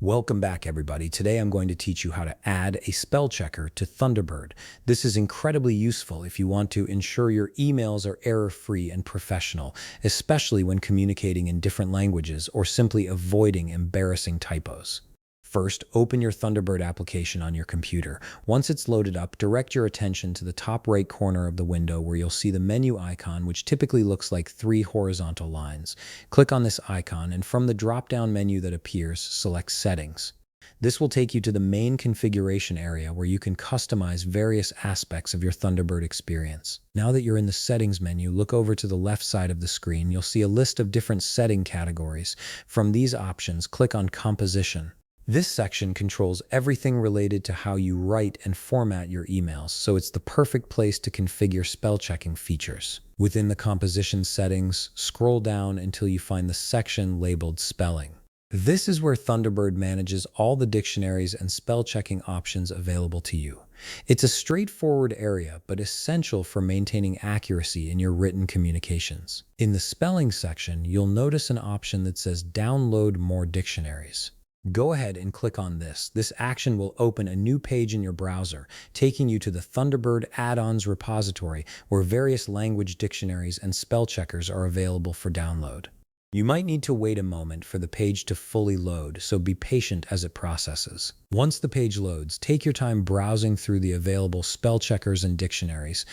Welcome back, everybody. Today I'm going to teach you how to add a spell checker to Thunderbird. This is incredibly useful if you want to ensure your emails are error-free and professional, especially when communicating in different languages or simply avoiding embarrassing typos. First, open your Thunderbird application on your computer. Once it's loaded up, direct your attention to the top right corner of the window where you'll see the menu icon, which typically looks like three horizontal lines. Click on this icon, and from the drop-down menu that appears, select Settings. This will take you to the main configuration area where you can customize various aspects of your Thunderbird experience. Now that you're in the Settings menu, look over to the left side of the screen. You'll see a list of different setting categories. From these options, click on Composition. This section controls everything related to how you write and format your emails, so it's the perfect place to configure spell checking features. Within the composition settings, scroll down until you find the section labeled Spelling. This is where Thunderbird manages all the dictionaries and spell checking options available to you. It's a straightforward area, but essential for maintaining accuracy in your written communications. In the spelling section, you'll notice an option that says Download More Dictionaries. Go ahead and click on this. This action will open a new page in your browser, taking you to the Thunderbird add-ons repository where various language dictionaries and spell checkers are available for download. You might need to wait a moment for the page to fully load, so be patient as it processes. Once the page loads, take your time browsing through the available spell checkers and dictionaries.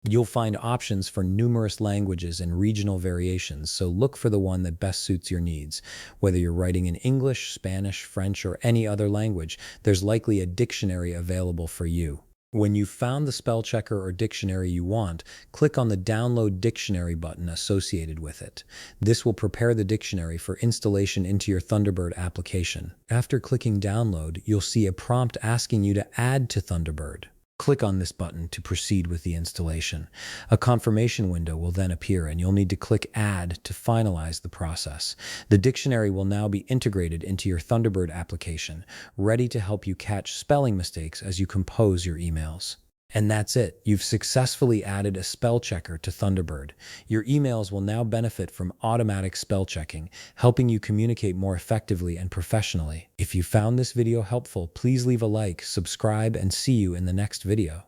You'll find options for numerous languages and regional variations, so look for the one that best suits your needs. Whether you're writing in English, Spanish, French, or any other language, there's likely a dictionary available for you. When you've found the spell checker or dictionary you want, click on the Download Dictionary button associated with it. This will prepare the dictionary for installation into your Thunderbird application. After clicking Download, you'll see a prompt asking you to add to Thunderbird. Click on this button to proceed with the installation. A confirmation window will then appear, and you'll need to click Add to finalize the process. The dictionary will now be integrated into your Thunderbird application, ready to help you catch spelling mistakes as you compose your emails. And that's it. You've successfully added a spell checker to Thunderbird. Your emails will now benefit from automatic spell checking, helping you communicate more effectively and professionally. If you found this video helpful, please leave a like, subscribe, and see you in the next video.